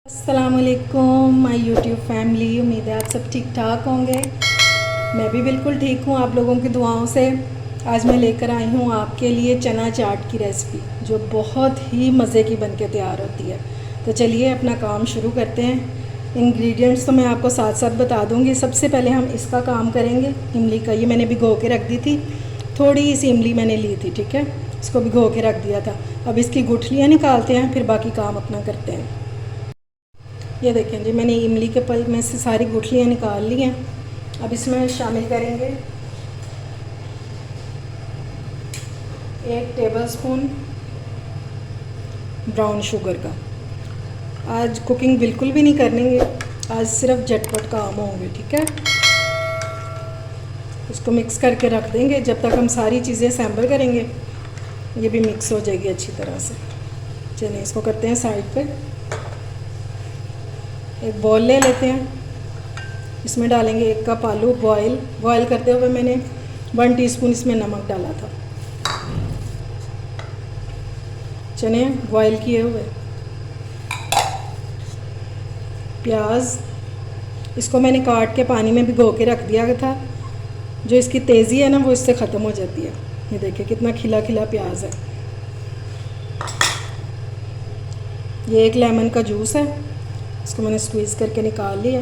अस्सलामुअलैकुम my YouTube family. उम्मीद है आप सब ठीक ठाक होंगे। मैं भी बिल्कुल ठीक हूँ आप लोगों की दुआओं से। आज मैं लेकर आई हूँ आपके लिए चना चाट की रेसिपी जो बहुत ही मज़े की बनके तैयार होती है। तो चलिए अपना काम शुरू करते हैं। इंग्रेडिएंट्स तो मैं आपको साथ साथ बता दूँगी। सबसे पहले हम इसका काम करेंगे इमली का। ये मैंने भिगो के रख दी थी, थोड़ी सी इमली मैंने ली थी, ठीक है, इसको भिगो के रख दिया था। अब इसकी गुठलियाँ निकालते हैं, फिर बाकी काम अपना करते हैं। ये देखें जी, मैंने इमली के पल्प में से सारी गुठलियाँ निकाल ली हैं। अब इसमें शामिल करेंगे 1 टेबलस्पून ब्राउन शुगर का। आज कुकिंग बिल्कुल भी नहीं करेंगे, आज सिर्फ झटपट काम होंगे, ठीक है। इसको मिक्स करके रख देंगे जब तक हम सारी चीज़ें असेंबल करेंगे। ये भी मिक्स हो जाएगी अच्छी तरह से। चलिए इसको करते हैं साइड पे। एक बॉल ले लेते हैं, इसमें डालेंगे 1 कप आलू बॉयल करते हुए मैंने 1 टीस्पून इसमें नमक डाला था। चने बॉयल किए हुए, प्याज इसको मैंने काट के पानी में भिगो के रख दिया था। जो इसकी तेज़ी है ना वो इससे ख़त्म हो जाती है। ये देखिए कितना खिला खिला प्याज है। ये 1 लेमन का जूस है, इसको मैंने स्क्वीज़ करके निकाल लिया।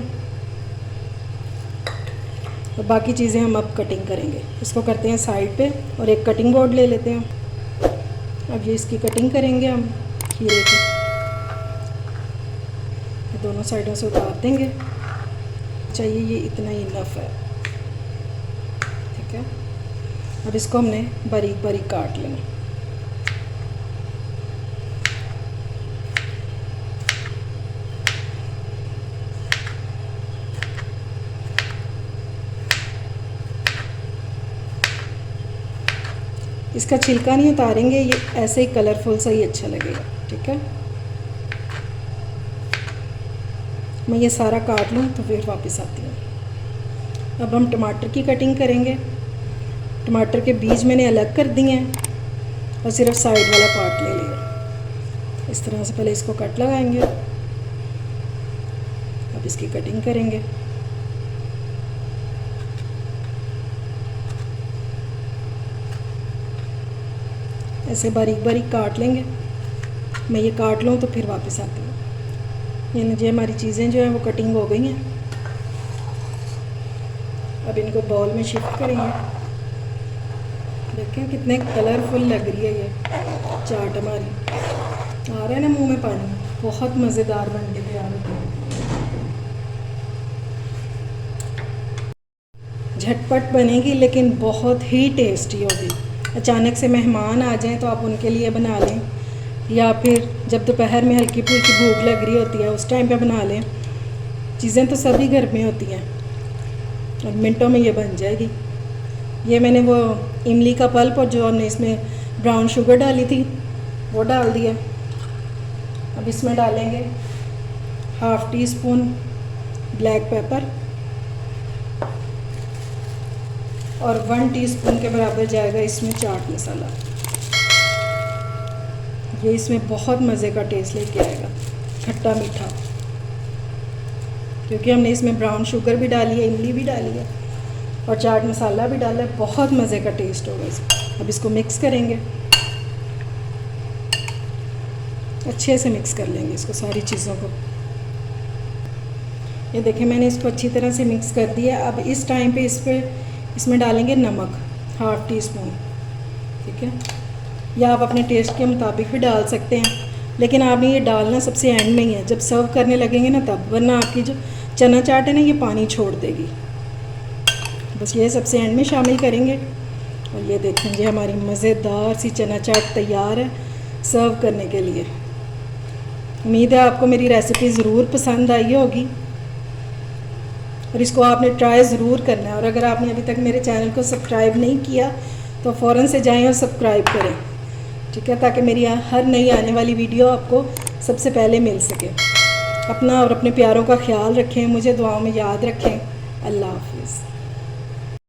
और बाकी चीज़ें हम अब कटिंग करेंगे। इसको करते हैं साइड पे और एक कटिंग बोर्ड ले लेते हैं। अब ये इसकी कटिंग करेंगे हम खीरे की। दोनों साइडों से उतार देंगे। चाहिए ये इतना ही इनफ है, ठीक है। अब इसको हमने बारीक बारीक काट लेना। इसका छिलका नहीं उतारेंगे, ये ऐसे ही कलरफुल सा ही अच्छा लगेगा, ठीक है। मैं ये सारा काट लूँ तो फिर वापस आती हूँ। अब हम टमाटर की कटिंग करेंगे। टमाटर के बीज मैंने अलग कर दिए हैं और सिर्फ साइड वाला पार्ट ले लिया। इस तरह से पहले इसको कट लगाएंगे। अब इसकी कटिंग करेंगे। ऐसे बारीक बारीक काट लेंगे। मैं ये काट लूँ तो फिर वापस आती हूँ। ये लीजिए हमारी चीज़ें जो हैं वो कटिंग हो गई हैं। अब इनको बाउल में शिफ्ट करेंगे। देखें कितने कलरफुल लग रही है ये चाट हमारी। आ रहा है ना मुंह में पानी। बहुत मज़ेदार बन के तैयार होती है। झटपट बनेगी लेकिन बहुत ही टेस्टी होगी। अचानक से मेहमान आ जाएं तो आप उनके लिए बना लें, या फिर जब दोपहर में हल्की फुल्की भूख लग रही होती है उस टाइम पे बना लें। चीज़ें तो सभी घर में होती हैं और मिनटों में ये बन जाएगी। ये मैंने वो इमली का पल्प और जो हमने इसमें ब्राउन शुगर डाली थी वो डाल दिया। अब इसमें डालेंगे 1/2 टीस्पून ब्लैक पेपर और 1 टीस्पून के बराबर जाएगा इसमें चाट मसाला। ये इसमें बहुत मज़े का टेस्ट लेके आएगा, खट्टा मीठा, क्योंकि हमने इसमें ब्राउन शुगर भी डाली है, इमली भी डाली है और चाट मसाला भी डाला है। बहुत मज़े का टेस्ट होगा इसमें। अब इसको मिक्स करेंगे, अच्छे से मिक्स कर लेंगे इसको सारी चीज़ों को। ये देखिए मैंने इसको अच्छी तरह से मिक्स कर दिया। अब इस टाइम पे इसमें डालेंगे नमक 1/2 टीस्पून, ठीक है, या आप अपने टेस्ट के मुताबिक भी डाल सकते हैं, लेकिन आपने ये डालना सबसे एंड में ही है, जब सर्व करने लगेंगे ना तब, वरना आपकी जो चना चाट है ना ये पानी छोड़ देगी। बस ये सबसे एंड में शामिल करेंगे। और ये देखेंगे हमारी मज़ेदार सी चना चाट तैयार है सर्व करने के लिए। उम्मीद है आपको मेरी रेसिपी ज़रूर पसंद आई होगी और इसको आपने ट्राई ज़रूर करना है। और अगर आपने अभी तक मेरे चैनल को सब्सक्राइब नहीं किया तो फ़ौरन से जाएं और सब्सक्राइब करें, ठीक है, ताकि मेरी हर नई आने वाली वीडियो आपको सबसे पहले मिल सके। अपना और अपने प्यारों का ख्याल रखें, मुझे दुआओं में याद रखें। अल्लाह हाफ़िज़।